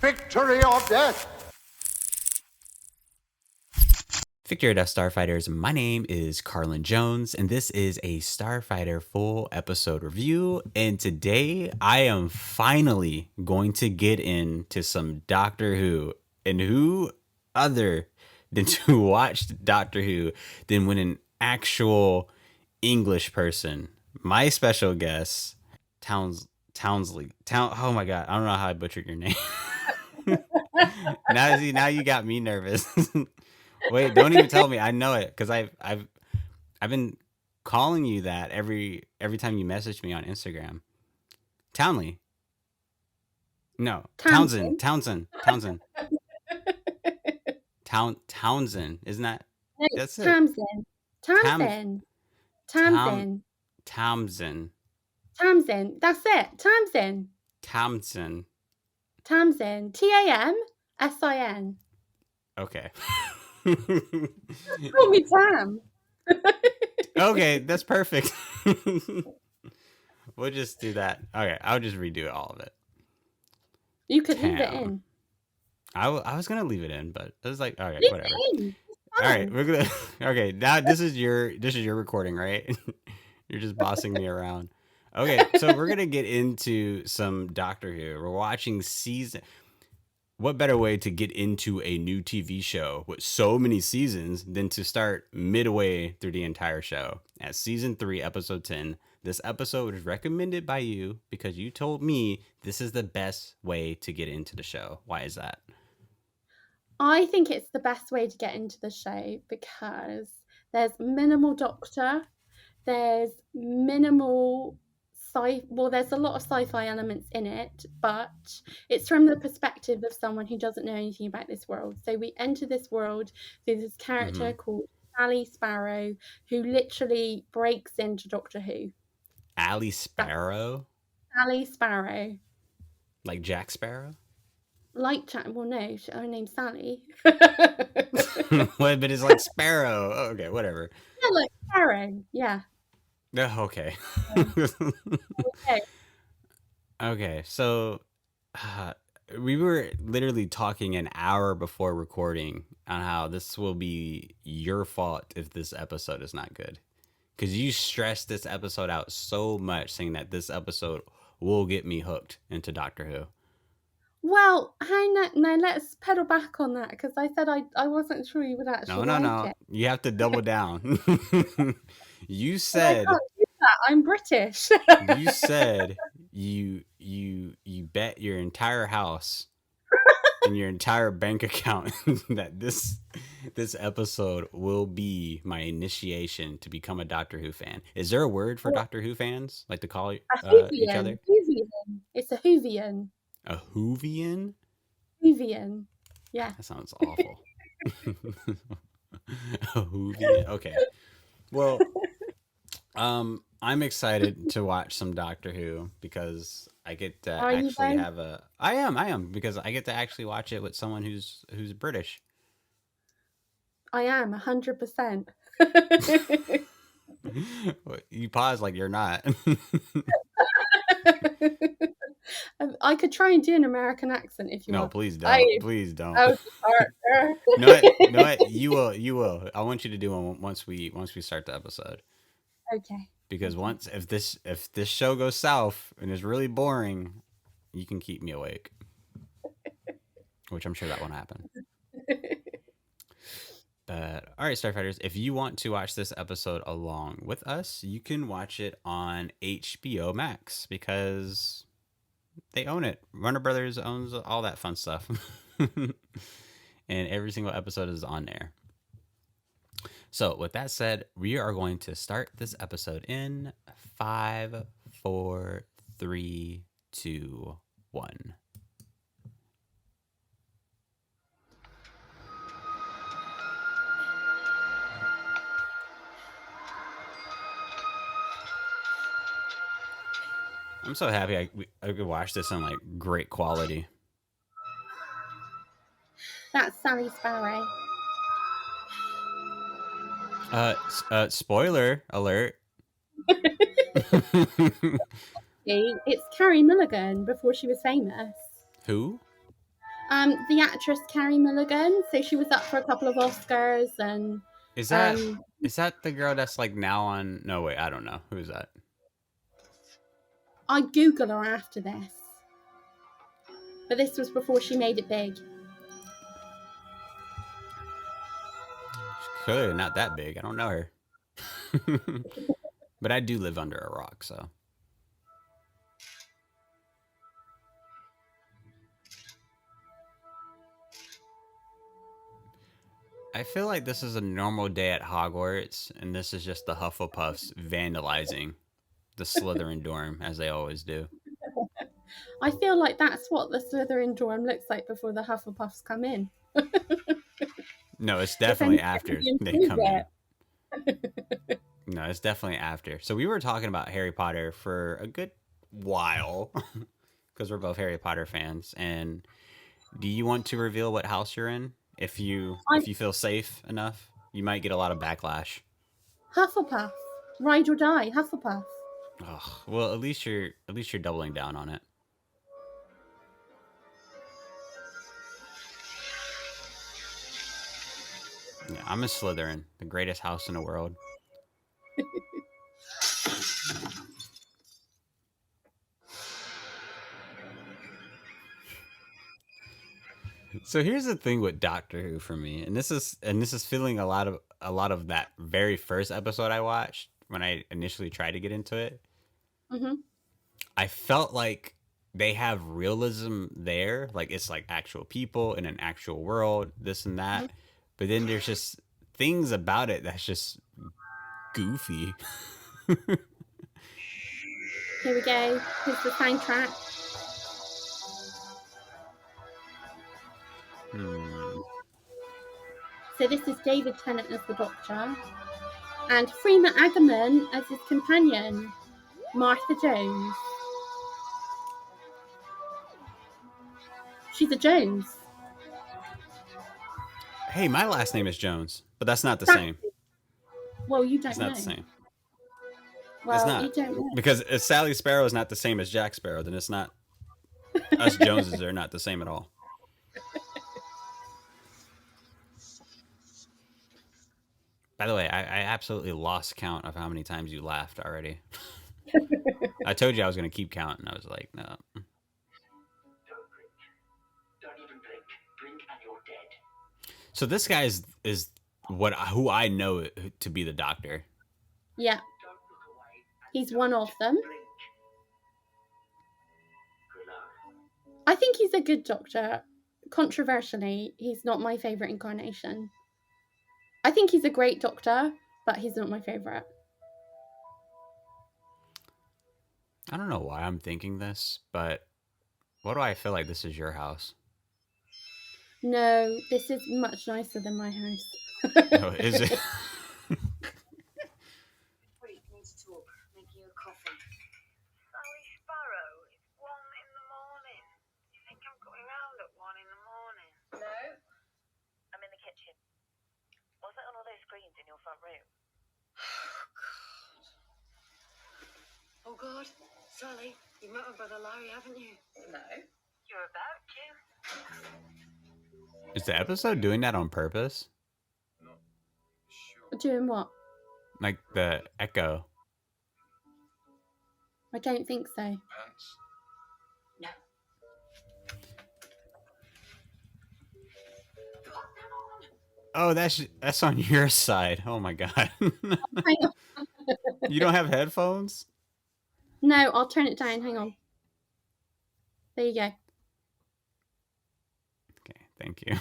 Victory or death! Victory or Death Starfighters, my name is Carlin Jones, and this is a Starfighter full episode review. And today I am finally going to get into some Doctor Who. And who other than to watch Doctor Who than when an actual English person, my special guest, Townsley. Oh my god, I don't know how I butchered your name. Now you got me nervous. Wait, don't even tell me. I know it because I've been calling you that every time you message me on Instagram. Townley. No, Townsend. Townsend. Isn't that? No, That's it. Tamsin. Townsend. That's it. Tamsin. Tamsin. Tamsin. Okay. Call me Tam. Okay, that's perfect. We'll just do that. Okay, I'll just redo all of it. You could leave it in. I was gonna leave it in, but it was like, all right, Leave whatever. it in. All right, we're gonna. Okay, now this is your recording, right? You're just bossing me around. Okay, so we're gonna get into some Doctor Who. We're watching season. What better way to get into a new TV show with so many seasons than to start midway through the entire show at season 3, episode 10. This episode was recommended by you because you told me this is the best way to get into the show. Why is that? I think it's the best way to get into the show because there's minimal Doctor, there's minimal there's a lot of sci-fi elements in it, but it's from the perspective of someone who doesn't know anything about this world. So we enter this world through this character called Ali Sparrow, who literally breaks into Doctor Who. Ali Sparrow? Ali Sparrow. Like Jack Sparrow? Like Jack, well no, her name's Sally. But it's like Sparrow. Oh, okay, whatever. Yeah, like Sparrow, yeah. Okay. Okay. Okay, so we were literally talking an hour before recording on how this will be your fault if this episode is not good. Because you stressed this episode out so much, saying that this episode will get me hooked into Doctor Who. Well, now let's pedal back on that because I said I wasn't sure you would actually like it. You have to double down. You said I can't do that. I'm British. You said you bet your entire house and your entire bank account that this episode will be my initiation to become a Doctor Who fan. Is there a word for Doctor Who fans, like to call each other? Whovian. It's a Whovian. A Whovian? Whovian. Yeah. That sounds awful. A Whovian. Okay. Well, I'm excited to watch some Doctor Who because I get to actually have a. I am because I get to actually watch it with someone who's British. I am 100%. You pause like you're not. I could try and do an American accent if you want. No, please don't. Please don't. Oh, No, what? You will. I want you to do one once we start the episode. Okay. Because if this show goes south and is really boring, you can keep me awake. Which I'm sure that won't happen. But all right, Starfighters, if you want to watch this episode along with us, you can watch it on HBO Max because they own it. Warner Brothers owns all that fun stuff. And every single episode is on there. So with that said, we are going to start this episode in 5, 4, 3, 2, 1. I'm so happy I could watch this in like great quality. That's Sally Sparrow. Spoiler alert. It's Carrie Mulligan before she was famous. Who? The actress Carrie Mulligan. So she was up for a couple of Oscars, and Is that um, is that the girl that's like now on? No, wait, I don't know. Who is that? I Google her after this. But this was before she made it big. She's clearly not that big. I don't know her. But I do live under a rock, so I feel like this is a normal day at Hogwarts, and this is just the Hufflepuffs vandalizing the Slytherin dorm as they always do. I feel like that's what the Slytherin dorm looks like before the Hufflepuffs come in. No, it's If definitely after anybody they improves come in. it. No, it's definitely after. So we were talking about Harry Potter for a good while because we're both Harry Potter fans. And do you want to reveal what house you're in? I'm If you feel safe enough, you might get a lot of backlash. Hufflepuff. Ride or die, Hufflepuff. Ugh, well, at least you're doubling down on it. Yeah, I'm a Slytherin, the greatest house in the world. So here's the thing with Doctor Who for me, and this is feeling a lot of that very first episode I watched when I initially tried to get into it. Hmm. I felt like they have realism there, like it's like actual people in an actual world, this and Hmm. that. But then there's just things about it that's just goofy. Here we go. Here's the soundtrack. Hmm. So this is David Tennant as the Doctor, and Freeman Ackerman as his companion, Martha Jones. She's a Jones. Hey, my last name is Jones, but that's not the That, same. well, you It's don't not the know. same. It's Well, you not don't know. because if Sally Sparrow is not the same as Jack Sparrow, then it's not us Joneses are not the same at all. By the way, I absolutely lost count of how many times you laughed already. I told you I was going to keep count, and I was like, no. So this guy is what who I know to be the Doctor. Yeah, he's one of them. I think he's a good Doctor. Controversially, he's not my favourite incarnation. I think he's a great Doctor, but he's not my favourite. I don't know why I'm thinking this, but what do I feel like this is your house? No, this is much nicer than my house. Oh, is it? What, you need to talk? Making you a coffee. Sally Sparrow, it's 1 in the morning. You think I'm coming round at 1 in the morning? No. I'm in the kitchen. What's that on all those screens in your front room? Oh, God. Sally, you've met my brother Larry, haven't you? No. You're about to. Is the episode doing that on purpose? Doing what? Like the echo. I don't think so. No. Oh, that's on your side. Oh my god. Hang on. You don't have headphones? No, I'll turn it down. Hang on. There you go. Okay, thank you.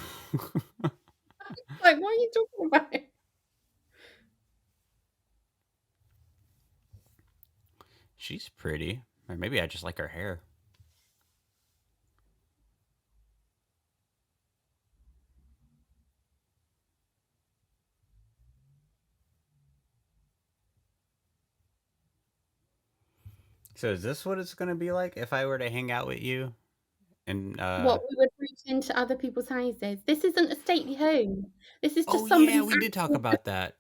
Like, what are you talking about? She's pretty. Or maybe I just like her hair. So is this what it's gonna be like if I were to hang out with you? And What, we would reach into other people's houses? This isn't a stately home. This is just oh yeah, somebody's we did talk about that.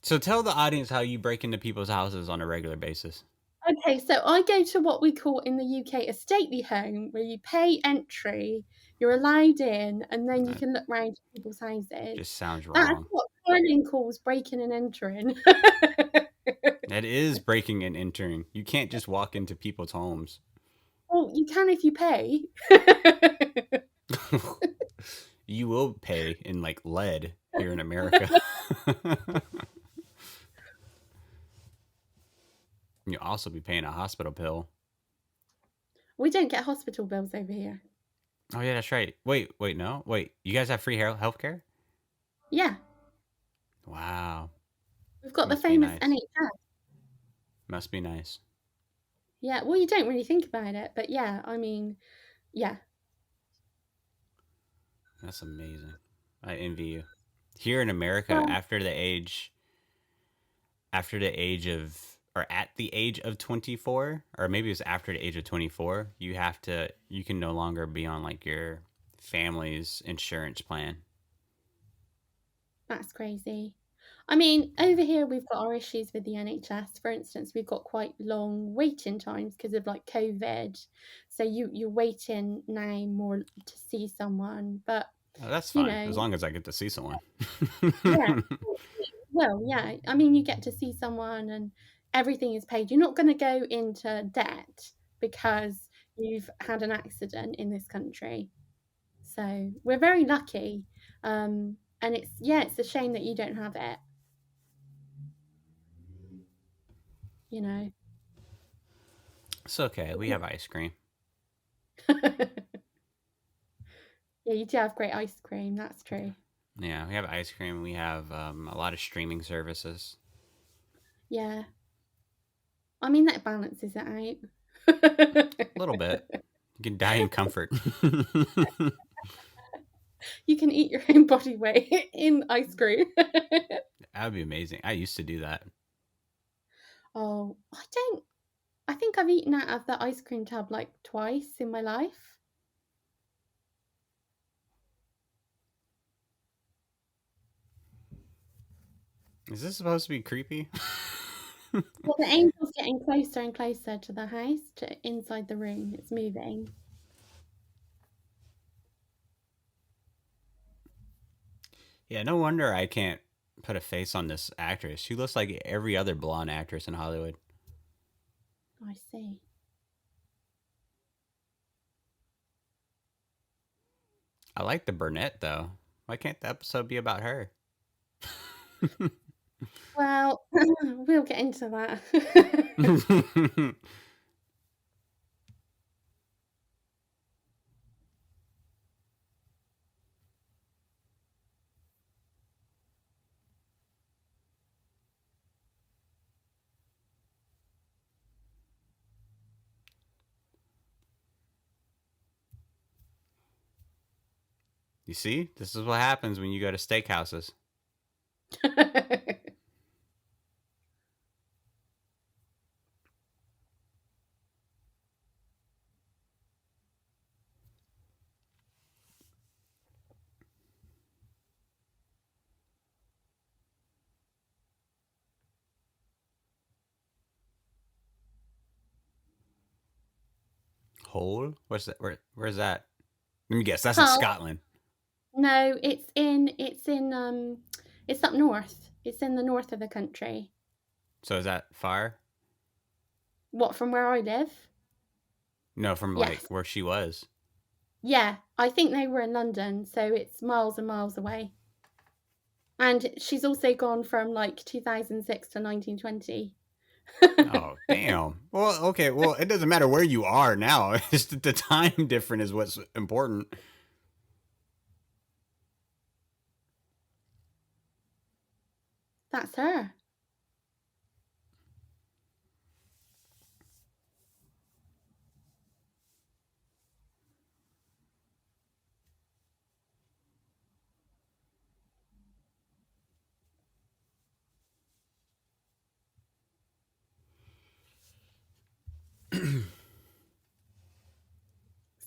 So tell the audience how you break into people's houses on a regular basis. Okay, so I go to what we call in the UK a stately home, where you pay entry, you're allowed in, and then you That can look round people's houses. just sounds That's wrong. what Colin calls breaking and entering. That is breaking and entering. You can't just walk into people's homes. Well, you can if you pay. You will pay in like lead here in America. You'll also be paying a hospital bill. We don't get hospital bills over here. Oh yeah, that's right. Wait, no, wait. You guys have free health care? Yeah, Wow, we've got the must be famous nice. NHS. Must be nice. Yeah, well, you don't really think about it, but yeah, I mean, yeah. That's amazing. I envy you. Here in America, Well, after the age of or at the age of 24, or maybe it's after the age of 24, you can no longer be on like your family's insurance plan. that's crazy. I mean, over here we've got our issues with the NHS. For instance, we've got quite long waiting times because of like COVID. So you're waiting now more to see someone, but Oh, that's you fine as know, long as I get to see someone. yeah. Well, yeah. I mean, you get to see someone and everything is paid. You're not going to go into debt because you've had an accident in this country. So we're very lucky. And it's a shame that you don't have it, you know. It's okay. We have ice cream. Yeah, you do have great ice cream. That's true. Yeah, we have ice cream. We have a lot of streaming services. Yeah. I mean, that balances it out. A little bit. You can die in comfort. You can eat your own body weight in ice cream. That would be amazing. I used to do that. Oh, I think I've eaten out of the ice cream tub like twice in my life. Is this supposed to be creepy? Well, the angel's getting closer and closer to the house, to inside the room. It's moving. Yeah, no wonder I can't put a face on this actress. She looks like every other blonde actress in Hollywood. I see. I like the brunette though. Why can't the episode be about her? Well, we'll get into that. You see? This is what happens when you go to steakhouses. Hole? What's that? Where's that? Let me guess. That's in Hull? Scotland. No, it's up north. It's in the north of the country. So is that far? What, from where I live? No, from Yes. like where she was. Yeah, I think they were in London, so it's miles and miles away. And she's also gone from like 2006 to 1920. Oh, damn. Well, okay. Well, it doesn't matter where you are now. It's just the time different is what's important. That's her.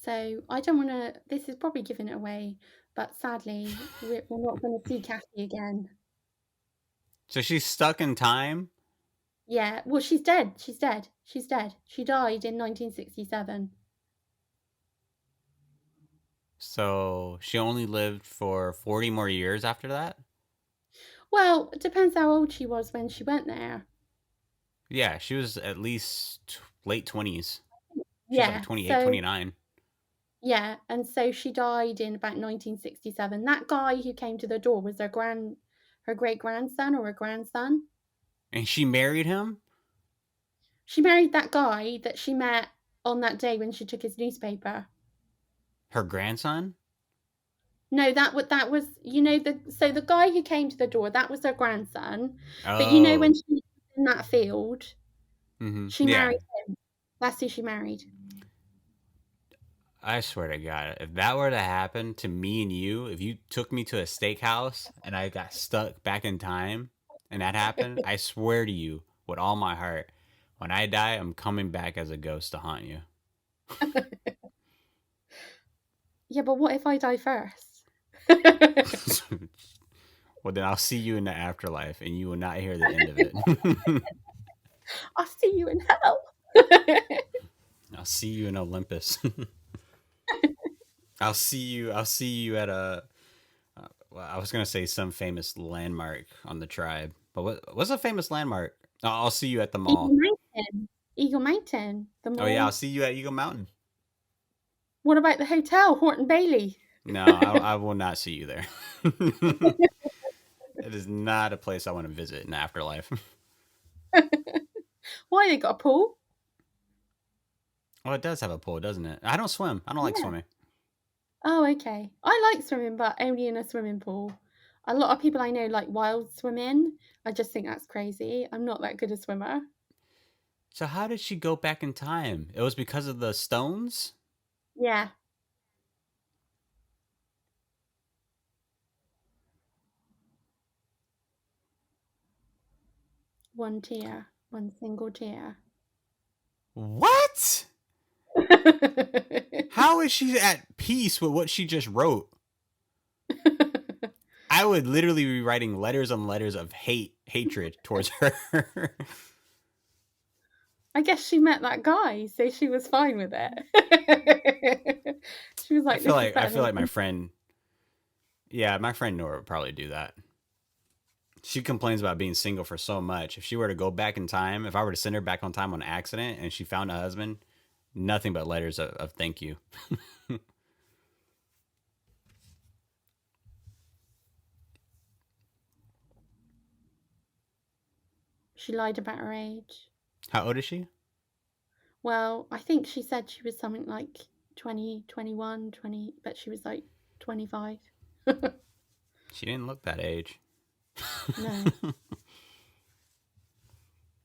So I don't want to. This is probably giving it away, but sadly, we're not going to see Kathy again. So she's stuck in time. Yeah. Well, she's dead. She's dead. She's dead. She died in 1967. So she only lived for 40 more years after that? Well, it depends how old she was when she went there. Yeah, she was at least late 20s. She was like Yeah. 28, So 29. yeah, and so she died in about 1967. That guy who came to the door was her great grandson or her grandson. And she married him? She married that guy that she met on that day when she took his newspaper. Her grandson? No, that was the guy who came to the door, that was her grandson. But when Oh. she was in that field, she Yeah. married him. That's who she married. I swear to God, if that were to happen to me and you, if you took me to a steakhouse and I got stuck back in time and that happened, I swear to you with all my heart, when I die, I'm coming back as a ghost to haunt you. Yeah, but what if I die first? Well, then I'll see you in the afterlife and you will not hear the end of it. I'll see you in hell. I'll see you in Olympus. I'll see you at a well, I was gonna say some famous landmark on the tribe, but what's a famous landmark? I'll see you at the Eagle mall. Mountain. Eagle Mountain. The Oh yeah, I'll mall. see you at Eagle Mountain. What about the hotel, Horton Bailey? No, I will not see you there. It is not a place I want to visit in the afterlife. Why, they got a pool? Well, it does have a pool, doesn't it? I don't swim. I don't like Yeah. swimming. Oh, okay. I like swimming, but only in a swimming pool. A lot of people I know like wild swimming. I just think that's crazy. I'm not that good a swimmer. So how did she go back in time? It was because of the stones? Yeah. One tear. One single tear. What? How is she at peace with what she just wrote? I would literally be writing letters on letters of hatred towards her. I guess she met that guy, so she was fine with it. She was like, "This is I better feel than." like my friend, yeah, my friend Nora would probably do that. She complains about being single for so much. If she were to go back in time, if I were to send her back on time on accident and she found a husband, nothing but letters of thank you. She lied about her age. How old is she? Well, I think she said she was something like 20, 21, 20, but she was like 25. She didn't look that age. No.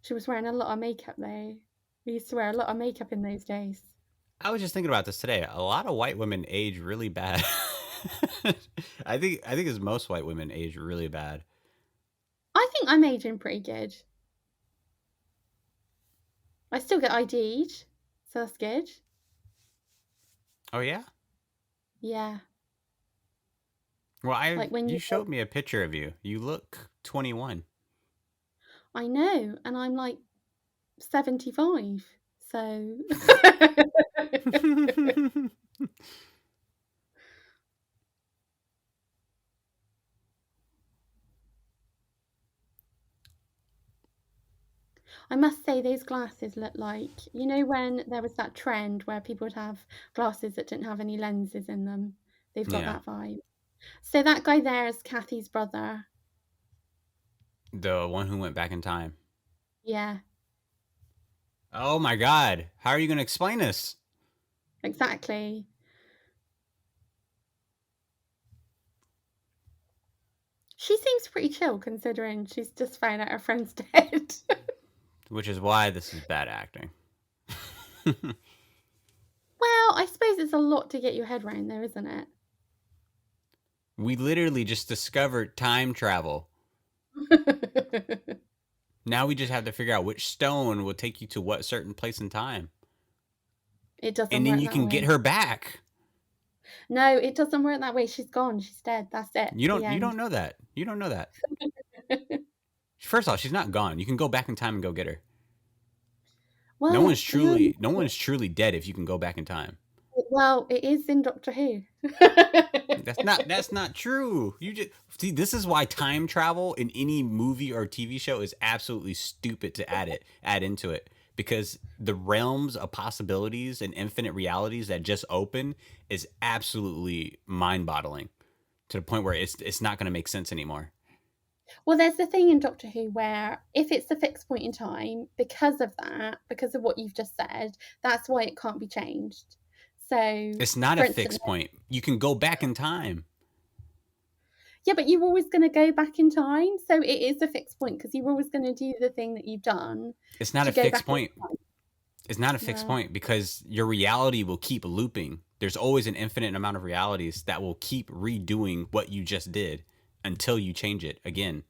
She was wearing a lot of makeup though. We used to wear a lot of makeup in those days. I was just thinking about this today. A lot of white women age really bad. I think as most white women age really bad. I think I'm aging pretty good. I still get ID'd, so that's good. Oh yeah? Yeah. Well, Like when you you showed me a picture of you. You look 21. I know, and I'm like 75. So I must say those glasses look like, when there was that trend where people would have glasses that didn't have any lenses in them. They've got Yeah. that vibe. So that guy there is Kathy's brother. The one who went back in time. Yeah, Oh my god. How are you going to explain this? exactly. She seems pretty chill considering she's just found out her friend's dead. Which is why this is bad acting. Well, I suppose it's a lot to get your head around though, isn't it? We literally just discovered time travel. Now we just have to figure out which stone will take you to what certain place in time. It doesn't And then work you that can way. get her back. No, it doesn't work that way. She's gone. She's dead. That's it. You The don't end. know that. You don't know that. First off, she's not gone. You can go back in time and go get her. Well, No one's truly dead if you can go back in time. Well, it is in Doctor Who. That's not true. You just see, this is why time travel in any movie or TV show is absolutely stupid to add into it, because the realms of possibilities and infinite realities that just open is absolutely mind-boggling to the point where it's not going to make sense anymore. Well, there's the thing in Doctor Who where if it's a fixed point in time, because of what you've just said, that's why it can't be changed. So it's not a fixed point. You can go back in time. Yeah, but you're always going to go back in time. So it is a fixed point because you're always going to do the thing that you've done. It's not a fixed point. It's not a fixed point because your reality will keep looping. There's always an infinite amount of realities that will keep redoing what you just did until you change it again.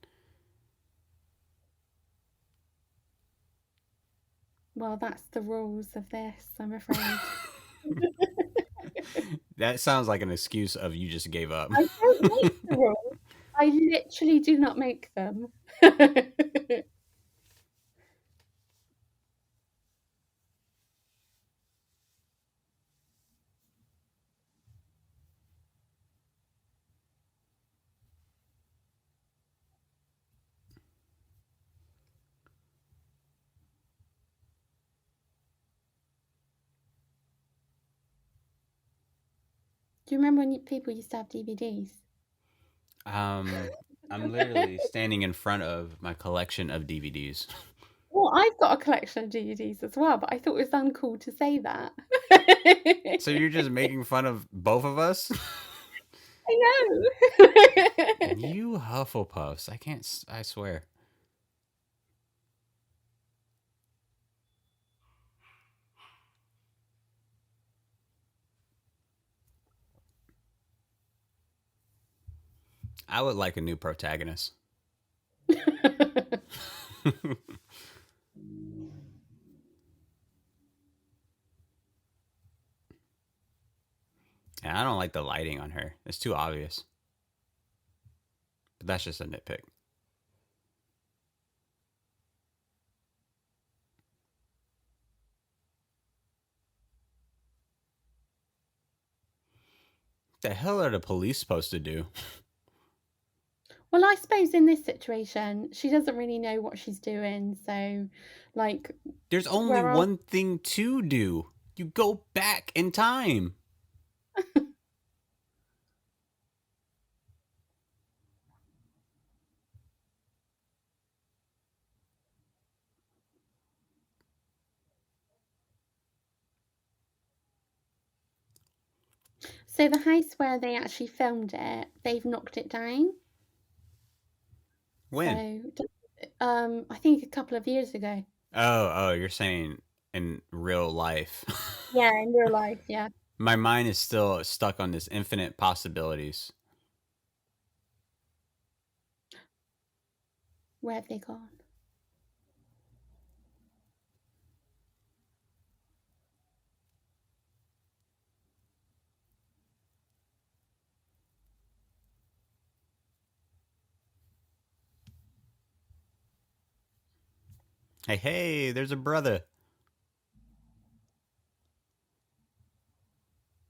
Well, that's the rules of this, I'm afraid. That sounds like an excuse of you just gave up. I don't make the rules. I literally do not make them. Do you remember when people used to have DVDs? I'm literally standing in front of my collection of DVDs. Well, I've got a collection of DVDs as well, but I thought it was uncool to say that. So you're just making fun of both of us? I know. You Hufflepuffs. I swear. I would like a new protagonist. And I don't like the lighting on her. It's too obvious. But that's just a nitpick. What the hell are the police supposed to do? Well, I suppose in this situation, she doesn't really know what she's doing. So, like, there's only one thing to do. You go back in time. So the house where they actually filmed it, they've knocked it down. When? So, I think a couple of years ago. Oh, you're saying in real life. Yeah, in real life, yeah. My mind is still stuck on this infinite possibilities. Where have they gone? Hey, there's a brother.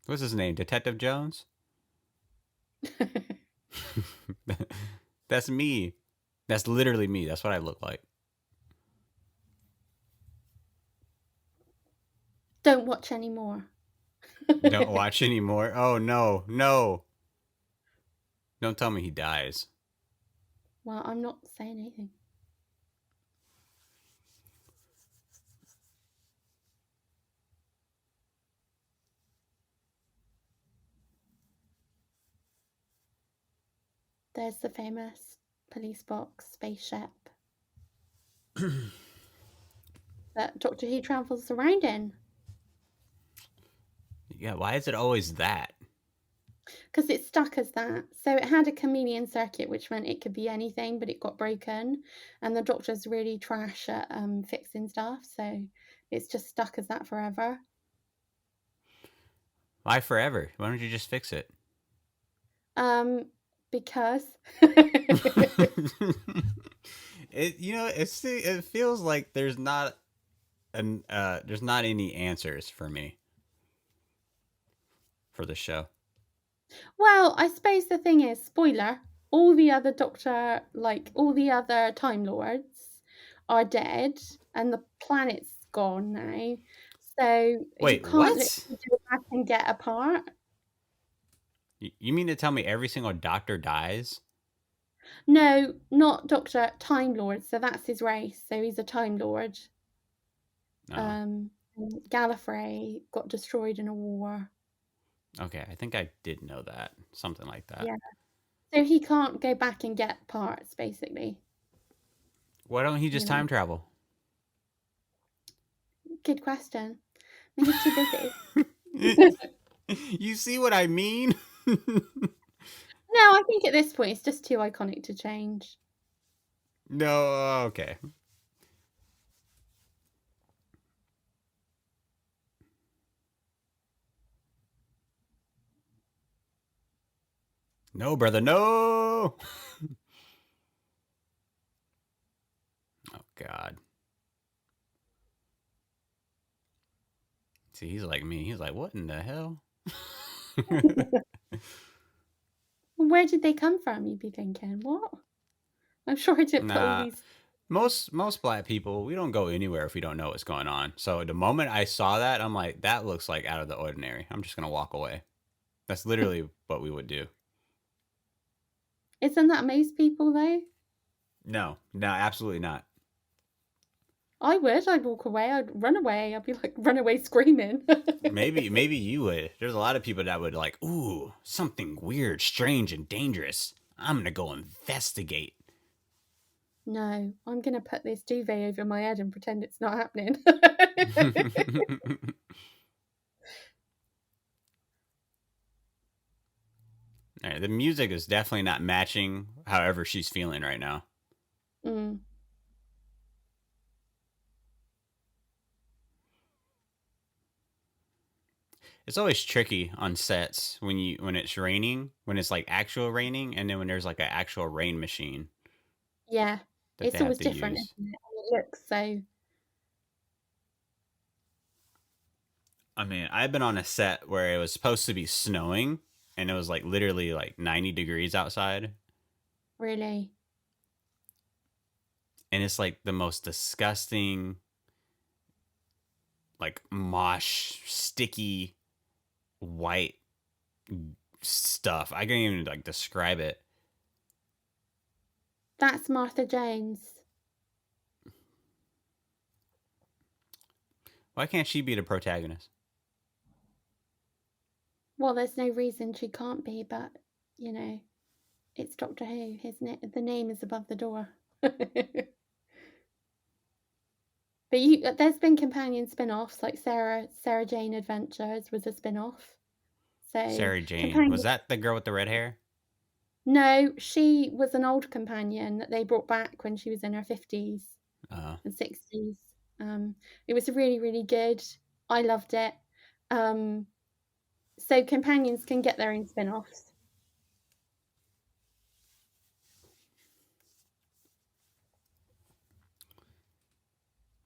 What's his name? Detective Jones? That's me. That's literally me. That's what I look like. Don't watch anymore. Don't watch anymore. Oh, no. Don't tell me he dies. Well, I'm not saying anything. There's the famous police box spaceship that Doctor Who travels around in. Yeah, why is it always that? Because it's stuck as that. So it had a chameleon circuit, which meant it could be anything, but it got broken. And the Doctor's really trash at fixing stuff. So it's just stuck as that forever. Why forever? Why don't you just fix it? Because it feels like there's not any answers for me for the show. Well, I suppose the thing is, spoiler, all the other Doctor, like all the other Time Lords, are dead, and the planet's gone now. So you Wait, can't what? literally go back and get a part. You mean to tell me every single Doctor dies? No, not Doctor, Time Lord. So that's his race. So he's a Time Lord. Oh, And Gallifrey got destroyed in a war. okay. I think I did know that. Something like that. Yeah. So he can't go back and get parts, basically. Why don't he just time travel? Good question. Maybe he's too busy. You see what I mean? No, I think at this point it's just too iconic to change. No, okay. No, brother, no. Oh God. See, he's like me. He's like, what in the hell? Where did they come from? You'd be thinking, what? I'm sure I didn't put all Nah. these. Most black people, we don't go anywhere if we don't know what's going on. So the moment I saw that, I'm like, that looks like out of the ordinary. I'm just gonna walk away. That's literally what we would do. Isn't that most people though? No, absolutely not. I would. I'd walk away. I'd run away. I'd be like, run away screaming. Maybe you would. There's a lot of people that would like, ooh, something weird, strange, and dangerous. I'm gonna go investigate. No, I'm going to put this duvet over my head and pretend it's not happening. All right, the music is definitely not matching however she's feeling right now. Mm. It's always tricky on sets when it's raining, when it's like actual raining, and then when there's like an actual rain machine. Yeah, That they it's have always to different, use. isn't it? And it looks so. I mean, I've been on a set where it was supposed to be snowing, and it was like literally like 90 degrees outside. Really? And it's like the most disgusting, like mosh, sticky, white stuff. I can't even like describe it. That's Martha Jones. Why can't she be the protagonist? Well, there's no reason she can't be, but, it's Doctor Who. The name is above the door. But there's been companion spin-offs, like Sarah Jane Adventures was a spin-off. So Sarah Jane. Was that the girl with the red hair? No, she was an old companion that they brought back when she was in her 50s and 60s. It was really, really good. I loved it. So companions can get their own spin-offs.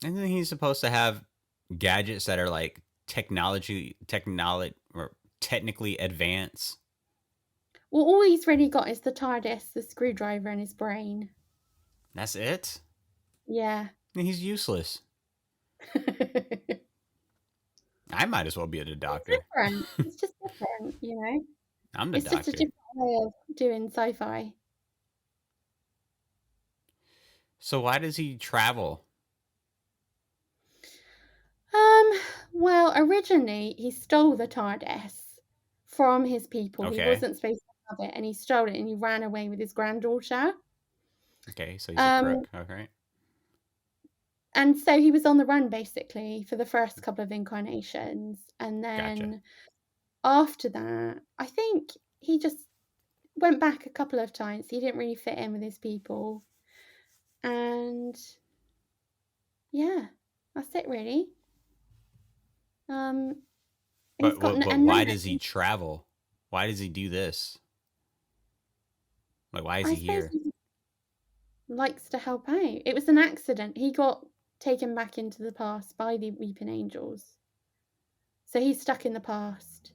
Isn't he supposed to have gadgets that are like technology or technically advanced? Well, all he's really got is the TARDIS, the screwdriver, and his brain. That's it? Yeah. He's useless. I might as well be the doctor. It's just different, I'm the it's doctor. just a different way of doing sci-fi. So why does he travel? Well, originally he stole the TARDIS from his people. Okay. He wasn't supposed to have it, and he stole it, and he ran away with his granddaughter. Okay, so he's a crook. Okay. And so he was on the run basically for the first couple of incarnations, and then after that, I think he just went back a couple of times. He didn't really fit in with his people, and yeah, that's it really. But why does he travel? Why does he do this? Like, why is he here? likes to help out. It was an accident. He got taken back into the past by the Weeping Angels. So he's stuck in the past.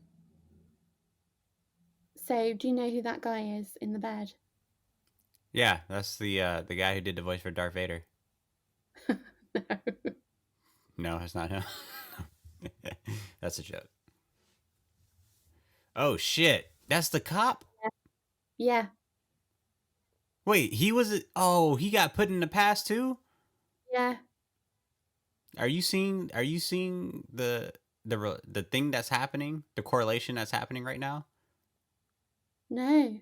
So do you know who that guy is in the bed? Yeah, that's the guy who did the voice for Darth Vader. No. No, it's not him. That's a joke. Oh shit, that's the cop. Yeah. Wait, he was. Oh, he got put in the past too. Yeah. Are you seeing? Are you seeing the thing that's happening? The correlation that's happening right now. No.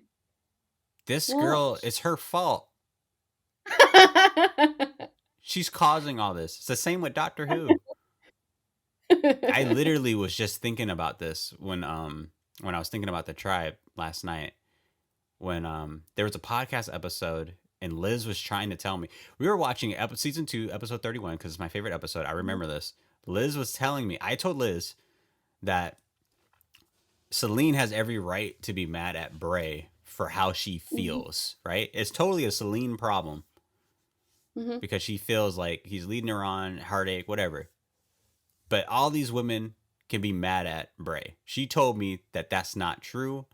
This What? girl, it's her fault. She's causing all this. It's the same with Doctor Who. I literally was just thinking about this when I was thinking about the tribe last night. When there was a podcast episode and Liz was trying to tell me, we were watching season 2 episode 31 because it's my favorite episode. I remember this. Liz was telling me, I told Liz that Celine has every right to be mad at Bray for how she feels, right? It's totally a Celine problem because she feels like he's leading her on, heartache, whatever. But all these women can be mad at Bray. She told me that that's not true.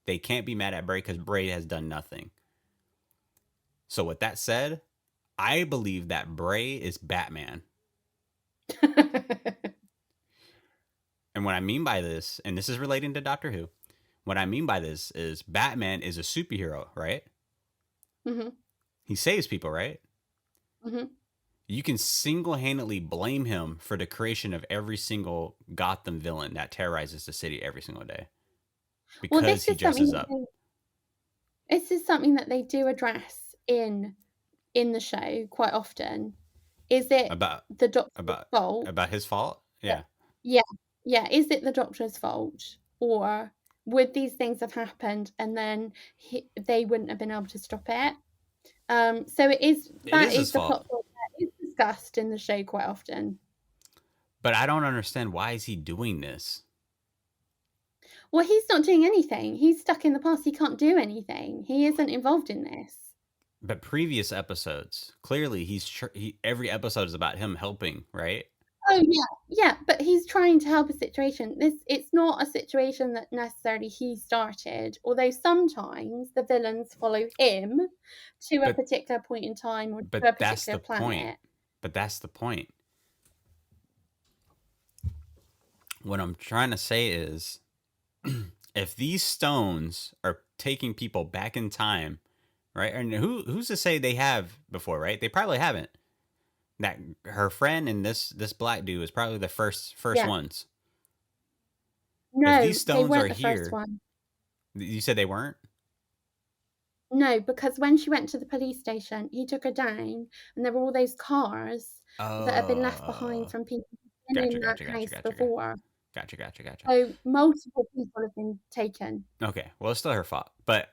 They can't be mad at Bray because Bray has done nothing. So with that said, I believe that Bray is Batman. And what I mean by this, and this is relating to Doctor Who, what I mean by this is Batman is a superhero, right? He saves people, right? You can single-handedly blame him for the creation of every single Gotham villain that terrorizes the city every single day. Because he dresses up. This is something that they do address in the show quite often. Is it about the Doctor's fault? About his fault? Yeah. Yeah. Is it the Doctor's fault, or would these things have happened and then they wouldn't have been able to stop it? So it is his the fault. plot that is discussed in the show quite often. But I don't understand, why is he doing this? Well, he's not doing anything. He's stuck in the past. He can't do anything. He isn't involved in this. But previous episodes, clearly every episode is about him helping, right? Oh yeah, but he's trying to help a situation. It's not a situation that necessarily he started, although sometimes the villains follow him to a particular point in time or to a particular planet. But that's the point. What I'm trying to say is, if these stones are taking people back in time, right? And who's to say they have before, right? They probably haven't. That her friend and this black dude was probably the first ones. No, if these stones they weren't are the here, first one. You said they weren't? No, because when she went to the police station, he took her down, and there were all those cars that had been left behind from people in that house before. Gotcha. So multiple people have been taken. Okay, well, it's still her fault, but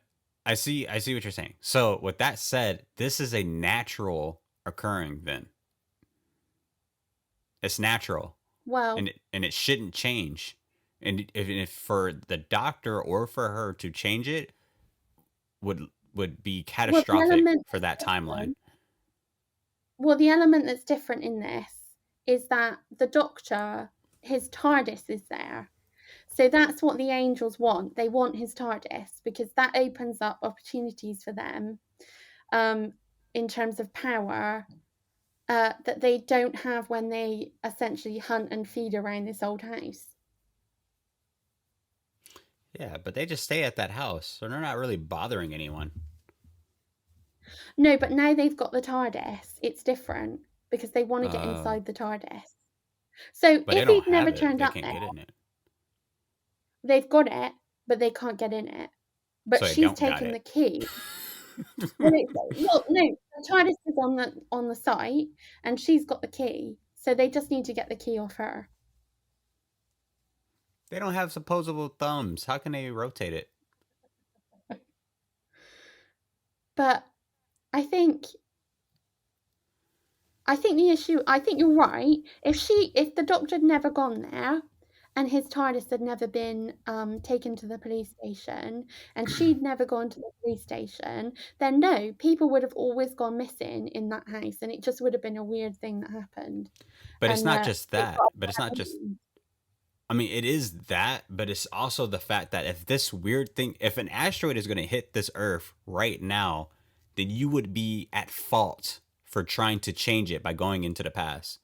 I see what you're saying. So with that said, this is a natural occurring then. It's natural. Well, and it shouldn't change. And if for the Doctor or for her to change it would be catastrophic for that timeline. Well, the element that's different in this is that the Doctor, his TARDIS is there. So that's what the angels want. They want his TARDIS because that opens up opportunities for them in terms of power that they don't have when they essentially hunt and feed around this old house. Yeah, but they just stay at that house, so they're not really bothering anyone. No, but now they've got the TARDIS. It's different because they want to get inside the TARDIS. So if he'd never turned up there, they've got it, but they can't get in it. But she's taken the key. Well, no, the TARDIS is on the site, and she's got the key. So they just need to get the key off her. They don't have opposable thumbs. How can they rotate it? But I think the issue, I think you're right. If the Doctor had never gone there and his TARDIS had never been taken to the police station, and she'd never gone to the police station, then no, people would have always gone missing in that house, and it just would have been a weird thing that happened. But it's And not just it that. got But it's not just. abandoned. I mean, it is that, but it's also the fact that if this weird thing, if an asteroid is going to hit this Earth right now, then you would be at fault for trying to change it by going into the past.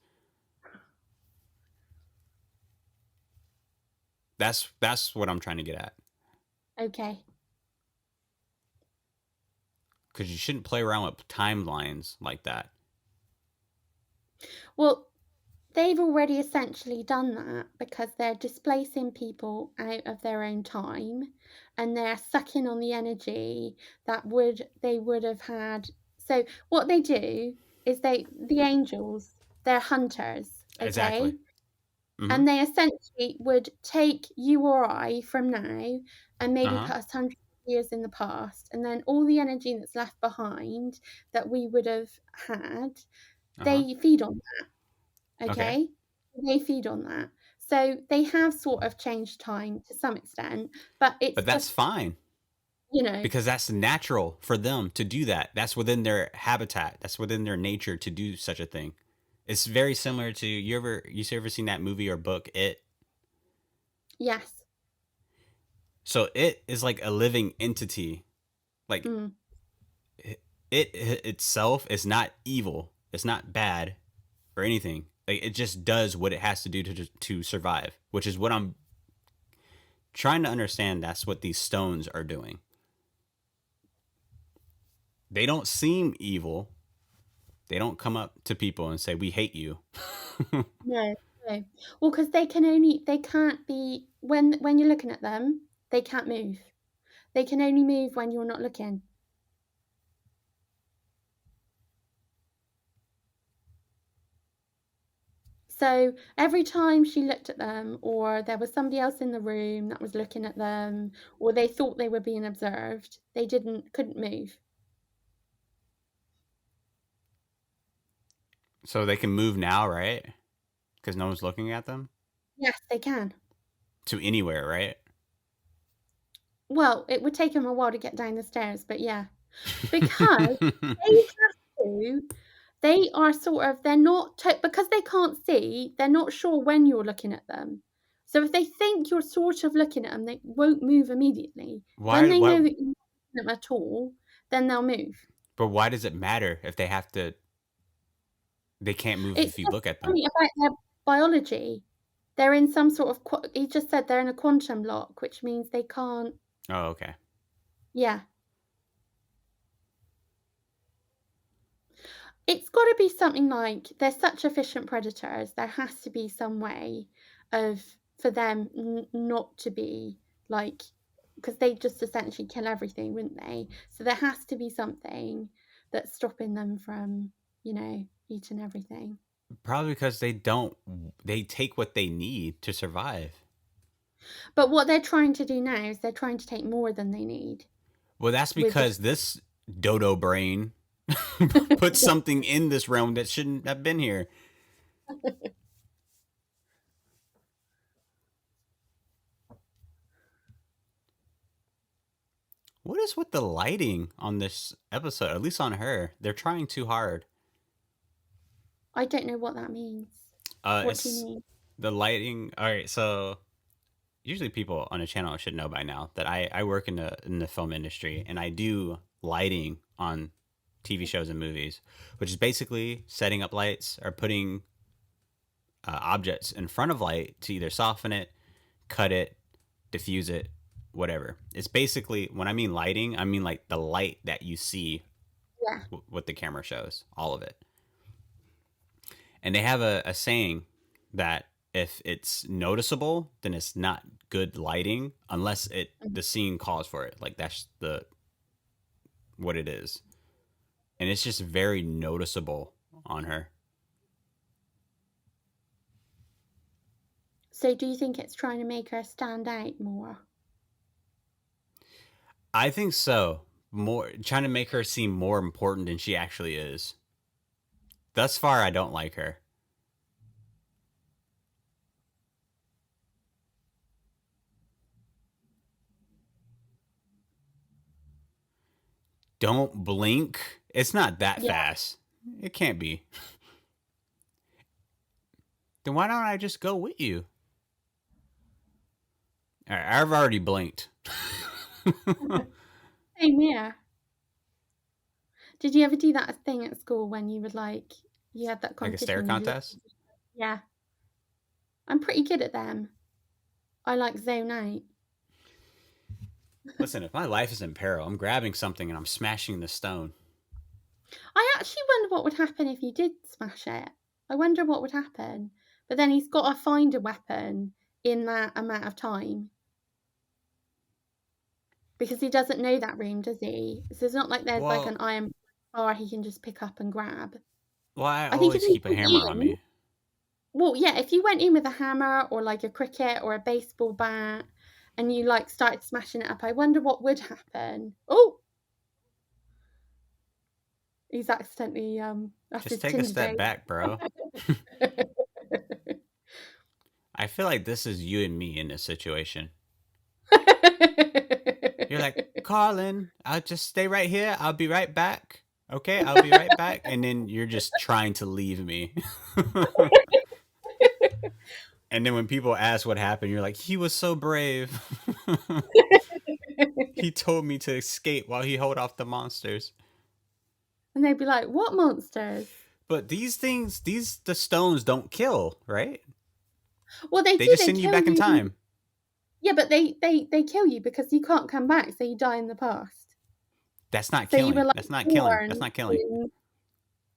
That's what I'm trying to get at. Okay. Because you shouldn't play around with timelines like that. Well, they've already essentially done that because they're displacing people out of their own time, and they're sucking on the energy that they would have had. So what they do is the angels, they're hunters, okay? Exactly. Mm-hmm. And they essentially would take you or I from now and maybe put us 100 years in the past, and then all the energy that's left behind that we would have had, they feed on that. Okay? They feed on that. So they have sort of changed time to some extent, but it's that's just, fine. You know, because that's natural for them to do that. That's within their habitat. That's within their nature to do such a thing. It's very similar to you ever seen that movie or book It? Yes. So It is like a living entity. Like it itself is not evil. It's not bad or anything. Like it just does what it has to do to survive, which is what I'm trying to understand. That's what these stones are doing. They don't seem evil. They don't come up to people and say, "We hate you." No. Well, because they can't be, when you're looking at them, they can't move. They can only move when you're not looking. So every time she looked at them, or there was somebody else in the room that was looking at them, or they thought they were being observed, they couldn't move. So they can move now, right? Because no one's looking at them? Yes, they can. To anywhere, right? Well, it would take them a while to get down the stairs, but yeah. Because they are sort of, they're not, because they can't see, they're not sure when you're looking at them. So if they think you're sort of looking at them, they won't move immediately. When they know that you're not looking at them at all, then they'll move. But why does it matter if they have to? They can't move if you look at them. It's about their biology. They're in some sort of, he just said they're in a quantum lock, which means they can't. Oh, okay. Yeah. It's got to be something like, they're such efficient predators, there has to be some way for them not to be like, because they just essentially kill everything, wouldn't they? So there has to be something that's stopping them from, eating everything. Probably because they take what they need to survive. But what they're trying to do now is they're trying to take more than they need. Well, that's because this dodo brain put something in this realm that shouldn't have been here. What is with the lighting on this episode? At least on her. They're trying too hard. I don't know what that means. What do you mean? The lighting. All right, so usually people on the channel should know by now that I work in the film industry, and I do lighting on TV shows and movies, which is basically setting up lights or putting objects in front of light to either soften it, cut it, diffuse it, whatever. It's basically, when I mean lighting, I mean like the light that you see what the camera shows, all of it. And they have a saying that if it's noticeable, then it's not good lighting unless the scene calls for it. Like that's what it is. And it's just very noticeable on her. So do you think it's trying to make her stand out more? I think so. More trying to make her seem more important than she actually is. Thus far, I don't like her. Don't blink. It's not that Yeah. fast. It can't be. Then why don't I just go with you? All right, I've already blinked. Same here. Did you ever do that thing at school when you would you had that Like a stare competition? contest? Yeah. I'm pretty good at them. I zone out. Listen, if my life is in peril, I'm grabbing something and I'm smashing the stone. I actually wonder what would happen if you did smash it. I wonder what would happen. But then he's got to find a weapon in that amount of time. Because he doesn't know that room, does he? So it's not like there's an iron bar he can just pick up and grab. Well, I think if always keep a hammer on me. Well, yeah, if you went in with a hammer or a cricket or a baseball bat and you started smashing it up, I wonder what would happen. Oh! He's accidentally just take a step back, bro. I feel like this is you and me in this situation. You're like, Carlin, I'll just stay right here. I'll be right back. Okay, I'll be right back. And then you're just trying to leave me. And then when people ask what happened, you're like, he was so brave. He told me to escape while he held off the monsters. And they'd be like, what monsters? But the stones don't kill, right? Well, they just send you back in time. Yeah, but they kill you because you can't come back, so you die in the past. That's not killing. That's not killing. That's not killing.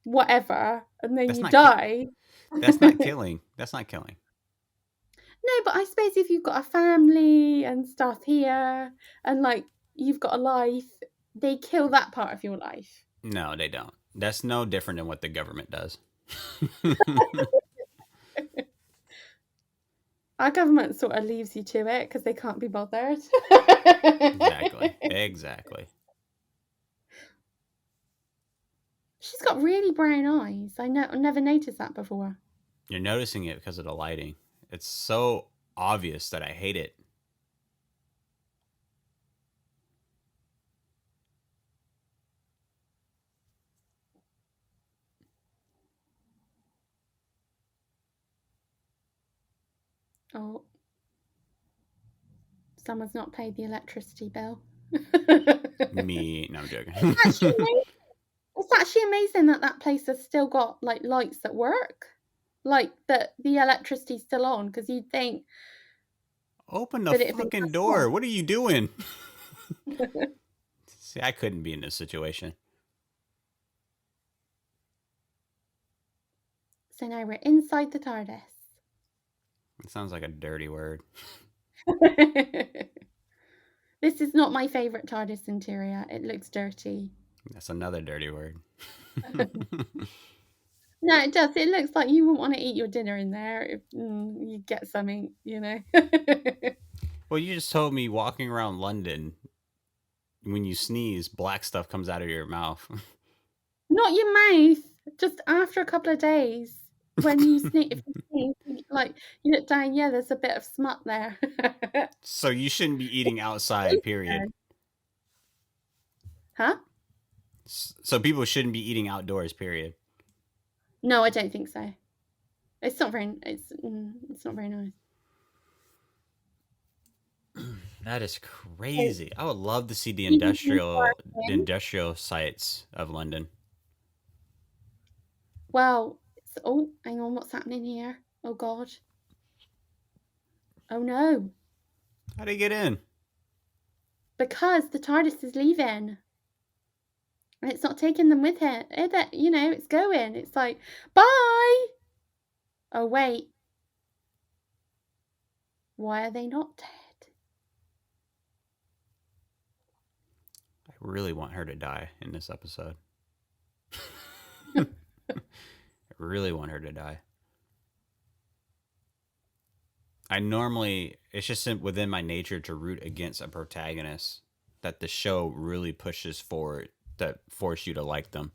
Whatever, and then you die. That's not killing. That's not killing. No, but I suppose if you've got a family and stuff here, and you've got a life, they kill that part of your life. No, they don't. That's no different than what the government does. Our government sort of leaves you to it because they can't be bothered. Exactly. She's got really brown eyes. I never noticed that before. You're noticing it because of the lighting. It's so obvious that I hate it. Oh. Someone's not paid the electricity bill. Me. No, I'm joking. It's actually amazing that place has still got lights that work. That the electricity's still on, because you'd think. Open the fucking door. What are you doing? See, I couldn't be in this situation. So now we're inside the TARDIS. It sounds like a dirty word. This is not my favourite TARDIS interior. It looks dirty. That's another dirty word. No, it does. It looks like you wouldn't want to eat your dinner in there if you get something, Well, you just told me walking around London, when you sneeze, black stuff comes out of your mouth. Not your mouth. Just after a couple of days. When you sneeze, if you sneeze, you look down, yeah, there's a bit of smut there. So you shouldn't be eating outside, period. Huh? So people shouldn't be eating outdoors, period. No, I don't think so. It's not very nice. That is crazy. I would love to see the industrial sites of London. Well, oh, hang on, what's happening here? Oh God. Oh no. How do you get in? Because the TARDIS is leaving. And it's not taking them with it. It's going. It's like, bye! Oh, wait. Why are they not dead? I really want her to die in this episode. I really want her to die. It's just within my nature to root against a protagonist that the show really pushes forward that force you to like them.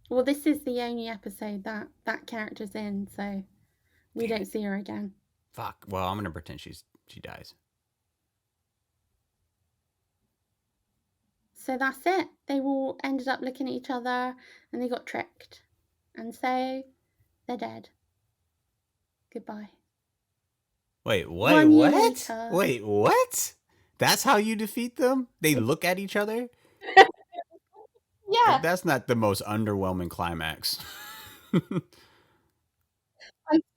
Well, this is the only episode that character's in, so we don't see her again. Fuck. Well, I'm gonna pretend she dies. So that's it. They all ended up looking at each other and they got tricked. And so they're dead. Goodbye. Wait, what? 1 year What? later. Wait, what? That's how you defeat them? They look at each other? Yeah. That's not the most underwhelming climax. I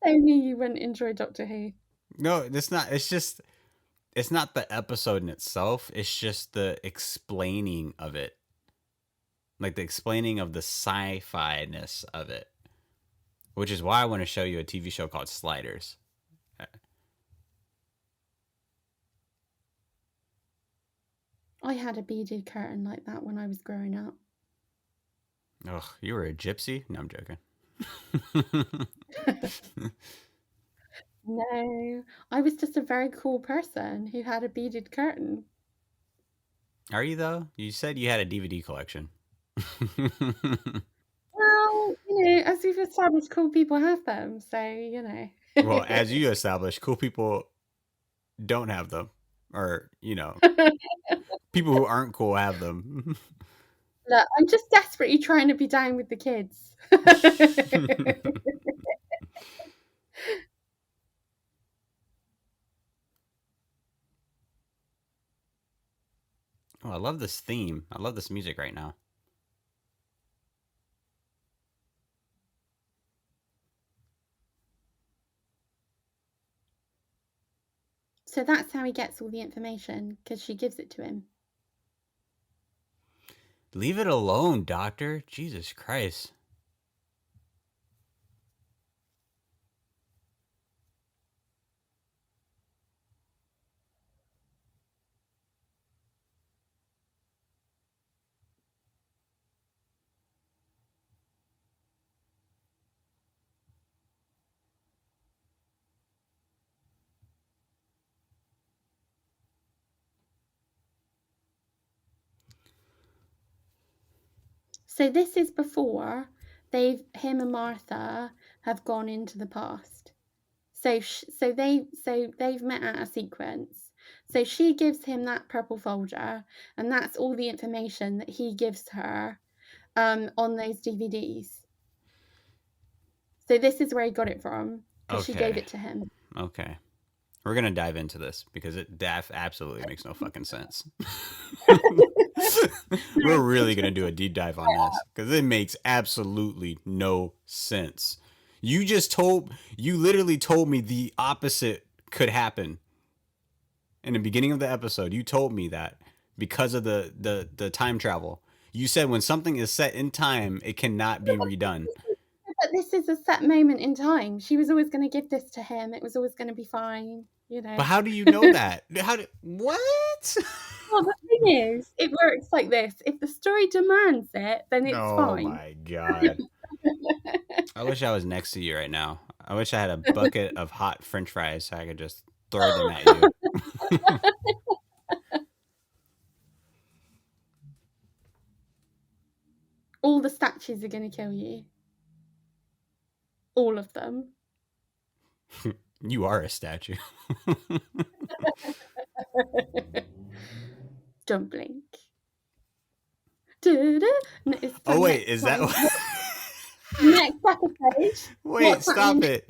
so knew you wouldn't enjoy Doctor Who. No, it's not. It's not the episode in itself. It's just the explaining of it. Like the explaining of the sci-fi-ness of it. Which is why I want to show you a TV show called Sliders. I had a beaded curtain like that when I was growing up. Ugh, you were a gypsy? No, I'm joking. No, I was just a very cool person who had a beaded curtain. Are you though? You said you had a DVD collection. Well, as we've established, cool people have them, so. Well, as you established, cool people don't have them. Or, people who aren't cool have them. Look, I'm just desperately trying to be down with the kids. Oh, I love this theme. I love this music right now. So that's how he gets all the information, because she gives it to him. Leave it alone, Doctor. Jesus Christ. So this is before him and Martha have gone into the past. So they've met at a sequence. So she gives him that purple folder, and that's all the information that he gives her on those DVDs. So this is where he got it from, because she gave it to him. Okay. We're going to dive into this because it absolutely makes no fucking sense. We're really going to do a deep dive on this because it makes absolutely no sense. You literally told me the opposite could happen. In the beginning of the episode, you told me that because of the time travel. You said when something is set in time, it cannot be redone. But this is a set moment in time. She was always going to give this to him. It was always going to be fine, But how do you know that? What? Well, the thing is, it works like this. If the story demands it, then it's fine. Oh my god. I wish I was next to you right now. I wish I had a bucket of hot French fries so I could just throw them at you. All the statues are going to kill you. All of them. You are a statue. Don't blink. Oh wait, is that next episode? Wait, stop it.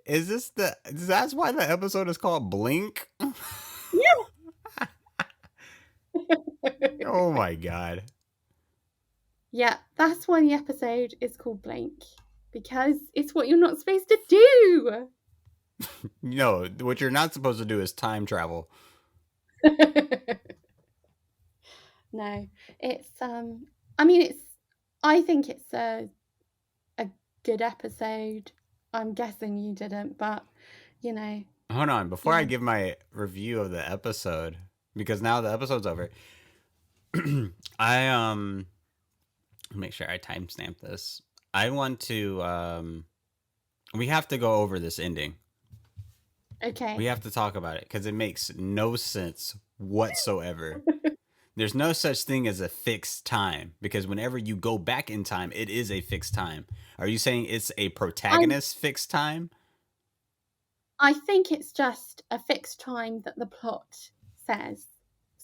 Is this that's why the episode is called Blink? Yeah. Oh my god. Yeah, that's why the episode is called Blink. Because it's what you're not supposed to do. No, what you're not supposed to do is time travel. No, it's I think it's a good episode. I'm guessing you didn't, but Hold on, before I give my review of the episode, because now the episode's over. I make sure I timestamp this. I want to we have to go over this ending. Okay. We have to talk about it because it makes no sense whatsoever. There's no such thing as a fixed time because whenever you go back in time, it is a fixed time. Are you saying it's a protagonist fixed time? I think it's just a fixed time that the plot says.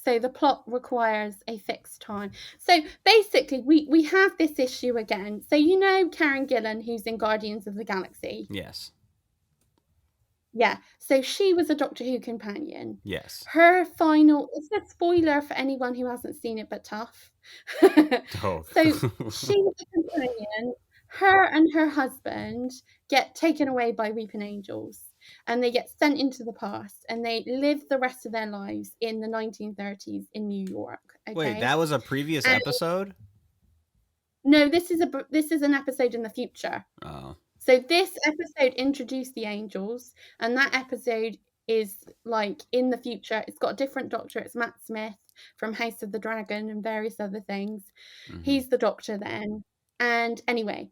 So the plot requires a fixed time. So basically, we have this issue again. So you know Karen Gillan, who's in Guardians of the Galaxy? Yes. Yeah. So she was a Doctor Who companion. Yes. Her final... It's a spoiler for anyone who hasn't seen it, but tough. Oh. So she was a companion. Her and her husband get taken away by weeping angels, and they get sent into the past, and they live the rest of their lives in the 1930s in New York. Okay? Wait, that was a previous And- episode? No, this is an episode in the future. Oh. So this episode introduced the angels, and that episode is like in the future. It's got a different doctor. It's Matt Smith from House of the Dragon and various other things. Mhm. He's the doctor then. And anyway,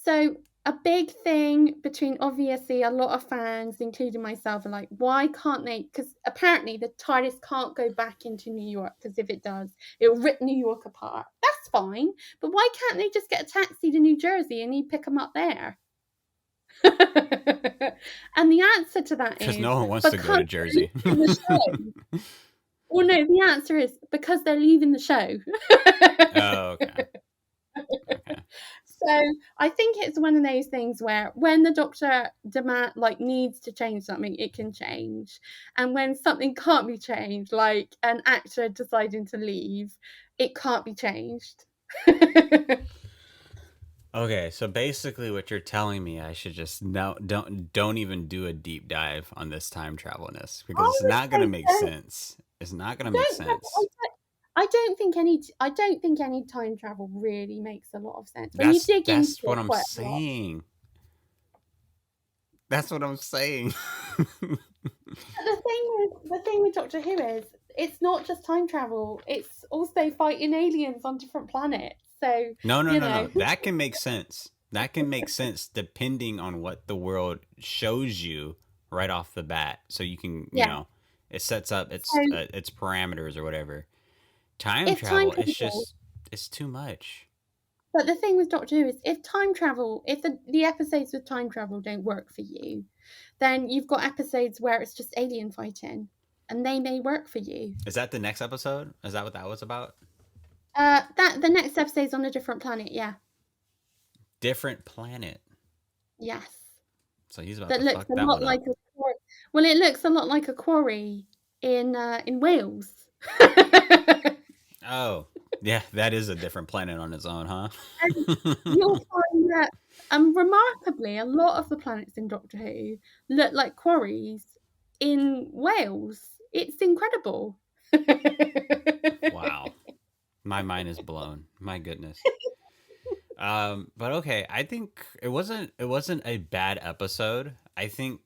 so a big thing between obviously a lot of fans, including myself, are like, why can't they? Because apparently the TARDIS can't go back into New York, because if it does, it'll rip New York apart. That's fine, but why can't they just get a taxi to New Jersey and he'd pick them up there? And the answer to that is Because no one wants to go to Jersey. Well, no, the answer is because they're leaving the show. Oh, okay. Okay. So I think it's one of those things where when the doctor needs to change something, it can change, and when something can't be changed, like an actor deciding to leave, it can't be changed. Okay, so basically what you're telling me, I should just don't even do a deep dive on this time travelness, because it's not going to make sense. It's not going to make sense. I don't think any time travel really makes a lot of sense. When you dig That's into what it I'm quite a lot. saying. That's what I'm saying. The thing with Doctor Who is it's not just time travel, it's also fighting aliens on different planets. So No. That can make sense. That can make sense depending on what the world shows you right off the bat. So you can, you know, it sets up its parameters or whatever. Time travel, it's too much. But the thing with Doctor Who is if the episodes with time travel don't work for you, then you've got episodes where it's just alien fighting, and they may work for you. Is that the next episode? Is that what that was about? The next episode's on a different planet, yeah. Different planet. Yes. So he's about that to looks fuck a that lot one like up. a quarry. Well, it looks a lot like a quarry in Wales. Oh, yeah, that is a different planet on its own, huh? You'll find that, remarkably, a lot of the planets in Doctor Who look like quarries in Wales. It's incredible. Wow, my mind is blown. My goodness. But okay, I think it wasn't a bad episode. I think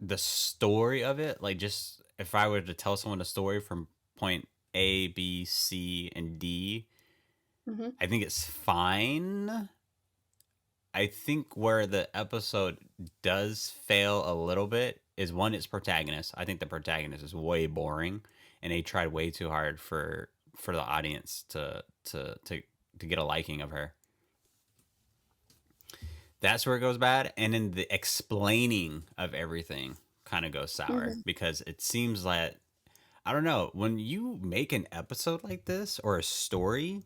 the story of it, like, just if I were to tell someone a story from point A, B, C, and D, Mm-hmm. I think it's fine. I think where the episode does fail a little bit is one, its protagonist. I think the protagonist is way boring, and they tried way too hard for the audience to get a liking of her. That's where it goes bad, and then the explaining of everything kind of goes sour, because it seems like, I don't know, when you make an episode like this or a story,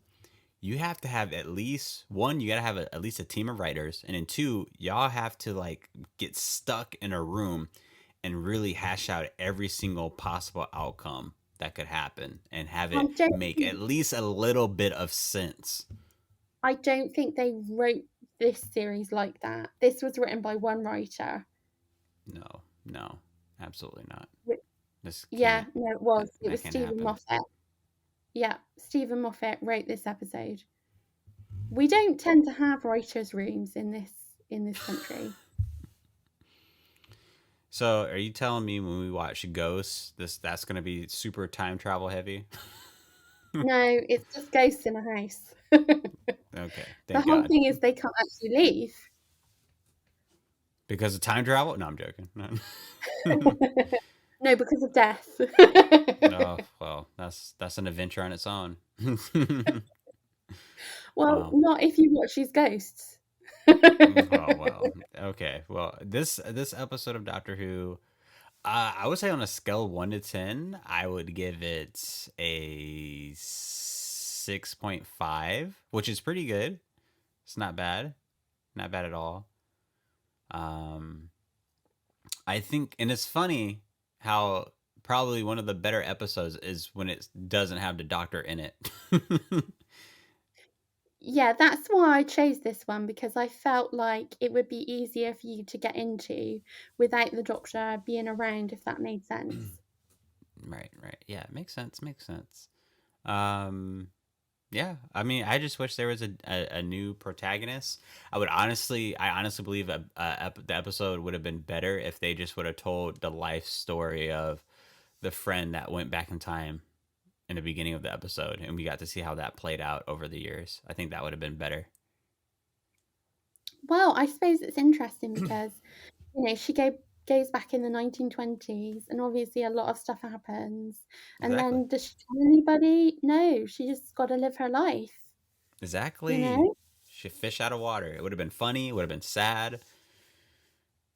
you have to have at least one, you gotta have at least a team of writers, and then two, y'all have to like get stuck in a room and really hash out every single possible outcome that could happen and have it make at least a little bit of sense. I don't think they wrote this series like that. This was written by one writer. No, absolutely not. It was. It was Stephen happen. Moffat. Yeah, Stephen Moffat wrote this episode. We don't tend to have writers' rooms in this country. So, are you telling me when we watch Ghosts, that's going to be super time travel heavy? No, it's just ghosts in a house. Okay, the whole thing is they can't actually leave. Because of time travel? No, I'm joking. No, because of death. Oh, well, that's an adventure on its own. Well, Wow. not if you watch these ghosts. Oh, well. Okay. Well, this episode of Doctor Who, I would say on a scale of 1 to 10, I would give it a 6.5, which is pretty good. It's not bad, not bad at all. Um, I think, and it's funny how probably one of the better episodes is when it doesn't have the doctor in it. Yeah, that's why I chose this one because I felt like it would be easier for you to get into without the doctor being around, if that made sense. Right, right. Yeah, makes sense. Makes sense. Um, yeah, I mean, I just wish there was a new protagonist. I honestly believe the episode would have been better if they just would have told the life story of the friend that went back in time in the beginning of the episode, and we got to see how that played out over the years. I think that would have been better. Well, I suppose it's interesting because, she goes back in the 1920s, and obviously a lot of stuff happens. And Exactly. then does she tell anybody? No, she just got to live her life, you Exactly. know? She fish out of water. It would have been funny. It would have been sad. It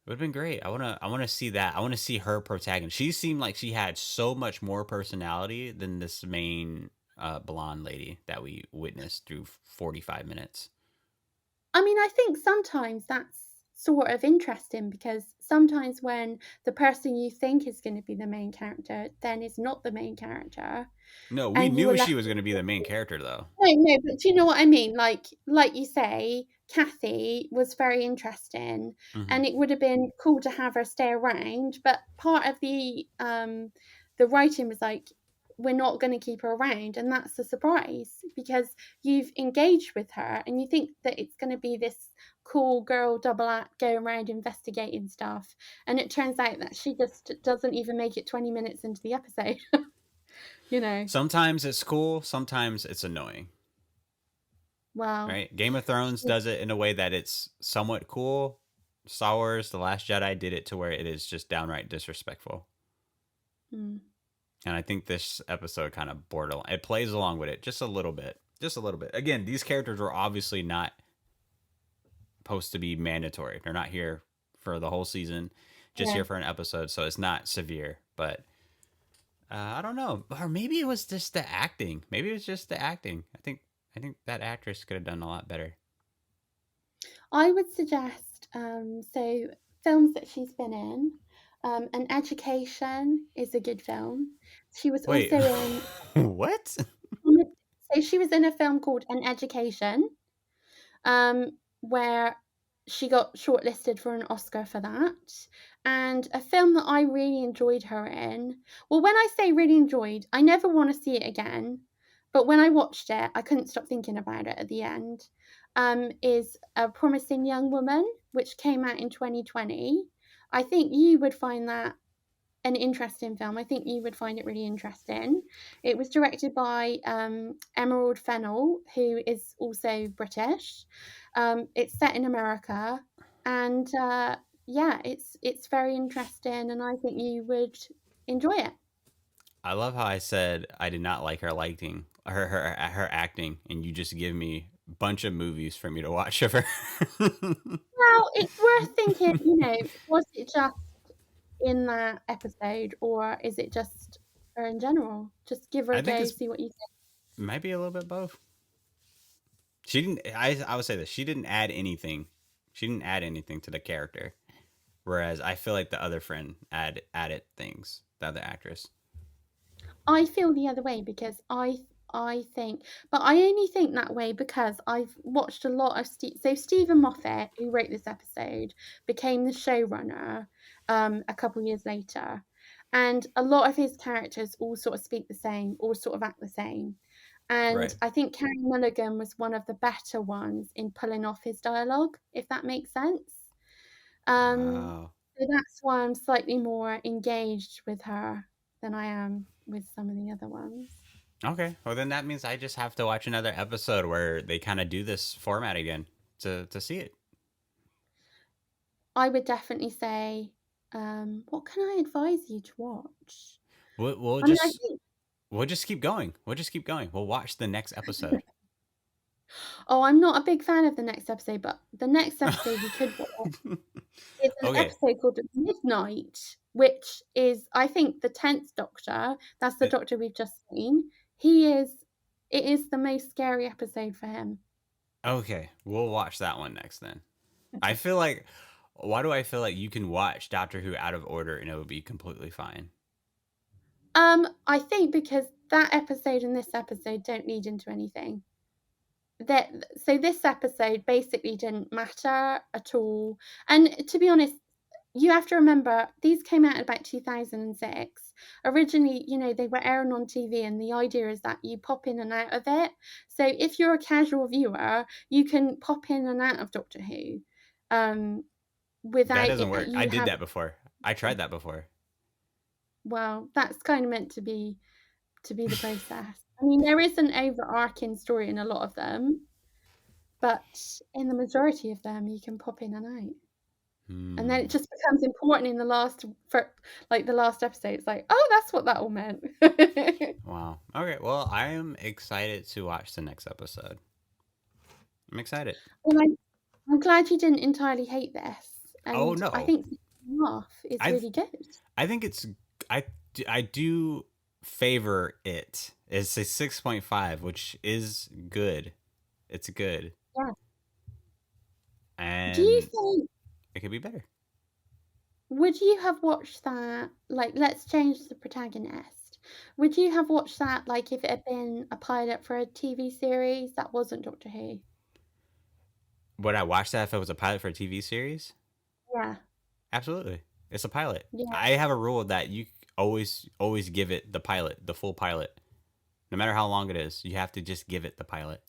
would have been great. I wanna see that. I wanna see her protagonist. She seemed like she had so much more personality than this main blonde lady that we witnessed through 45 minutes. I mean, I think sometimes that's sort of interesting because sometimes when the person you think is going to be the main character then is not the main character, No, we and you are knew she left. was gonna be the main character though. No, no, but do you know what I mean? Like you say, Kathy was very interesting, Hmm. and it would have been cool to have her stay around. But part of the writing was like, we're not going to keep her around, and that's a surprise because you've engaged with her, and you think that it's going to be this cool girl double act going around investigating stuff, and it turns out that she just doesn't even make it 20 minutes into the episode. you know, Sometimes it's cool. Sometimes it's annoying. well. Right? Game of Thrones does it in a way that it's somewhat cool. Star Wars: The Last Jedi did it to where it is just downright disrespectful. Mm. And I think this episode kind of borderline. It plays along with it just a little bit. Just a little bit. Again, these characters were obviously not supposed to be mandatory. They're not here for the whole season, just Yeah. here for an episode, so it's not severe. But I don't know, or maybe it was just the acting. Maybe it was just the acting. I think that actress could have done a lot better. I would suggest so films that she's been in. An Education is a good film. She was Wait, also in. what? So she was in a film called An Education, where she got shortlisted for an Oscar for that. And a film that I really enjoyed her in. Well, when I say really enjoyed, I never want to see it again. But when I watched it, I couldn't stop thinking about it at the end. Is A Promising Young Woman, which came out in 2020. I think you would find that an interesting film. I think you would find it really interesting. It was directed by Emerald Fennell, who is also British. It's set in America, and yeah, it's very interesting, and I think you would enjoy it. I love how I said I did not like her lighting, her acting, and you just give me a bunch of movies for me to watch of her. Well, it's worth thinking. Was it just in that episode, or is it just her in general? Just give her I a think go, it's see what you think. might be a little bit both. She didn't. I would say this. She didn't add anything. She didn't add anything to the character. Whereas I feel like the other friend added things. The other actress. I feel the other way because I think, but I only think that way because I've watched a lot of so Stephen Moffat, who wrote this episode, became the showrunner a couple years later, and a lot of his characters all sort of speak the same, all sort of act the same. And Right. I think Carey Mulligan was one of the better ones in pulling off his dialogue, if that makes sense. Um, Wow. so that's why I'm slightly more engaged with her than I am with some of the other ones. Okay. Well, then that means I just have to watch another episode where they kind of do this format again to see it. I would definitely say, what can I advise you to watch? We'll, we'll I mean, I just think we'll just keep going. We'll just keep going. We'll watch the next episode. Oh, I'm not a big fan of the next episode, but the next episode we could watch is an Okay. episode called Midnight, which is, I think, the 10th Doctor. That's the Doctor we've just seen. It is the most scary episode for him. Okay, we'll watch that one next then. I feel like, why do I feel like you can watch Doctor Who out of order and it would be completely fine? I think because that episode and this episode don't lead into anything. So this episode basically didn't matter at all. And to be honest, you have to remember these came out in about 2006. Originally, they were airing on TV, and the idea is that you pop in and out of it. So if you're a casual viewer, you can pop in and out of Doctor Who without That doesn't work. I did have. that before. I tried that before. Well, that's kind of meant to be the process. I mean, there is an overarching story in a lot of them, but in the majority of them, you can pop in and out. And then it just becomes important in the last episode. It's like, oh, that's what that all meant. Wow. Okay, well, I am excited to watch the next episode. I'm excited. Well, I'm glad you didn't entirely hate this. And Oh, no. I think half is really good. I think it's I do favor it. It's a 6.5, which is good. It's good. Yeah. And Do you think it could be better. would you have watched that? Like, let's change the protagonist. Would you have watched that like if it had been a pilot for a TV series that wasn't Doctor Who? Would I watch that if it was a pilot for a TV series? Yeah. Absolutely. It's a pilot. Yeah. I have a rule that you always give it the pilot, the full pilot. No matter how long it is, you have to just give it the pilot.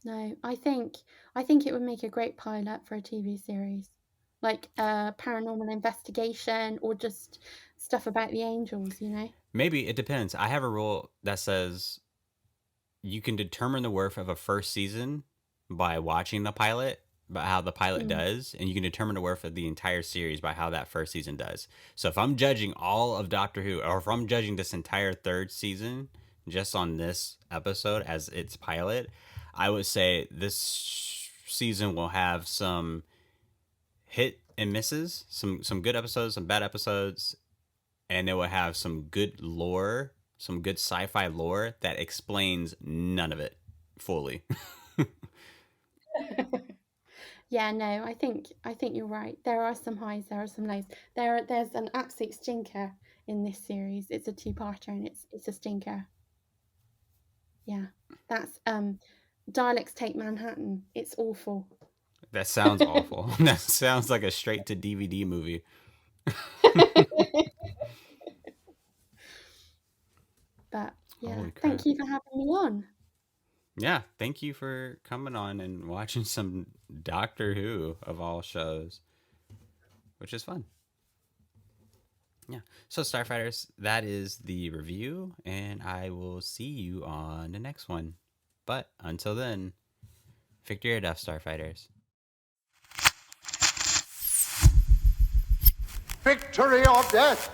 No, I think it would make a great pilot for a TV series, like a paranormal investigation or just stuff about the angels. Maybe it depends. I have a rule that says you can determine the worth of a first season by watching the pilot, by how the pilot does, and you can determine the worth of the entire series by how that first season does. So if I'm judging all of Doctor Who, or if I'm judging this entire third season just on this episode as its pilot, I would say this season will have some hit and misses, some good episodes, some bad episodes, and it will have some good lore, some good sci-fi lore that explains none of it fully. Yeah, no, I think you're right. There are some highs, there are some lows. There's an absolute stinker in this series. It's a two-parter, and it's a stinker. Yeah, that's Daleks Take Manhattan. It's awful. That sounds awful. That sounds like a straight to DVD movie. But yeah, Holy crap. thank you for having me on. Yeah, thank you for coming on and watching some Doctor Who of all shows, which is fun. Yeah. So Starfighters, that is the review, and I will see you on the next one. But until then, victory or death, Starfighters. Victory or death!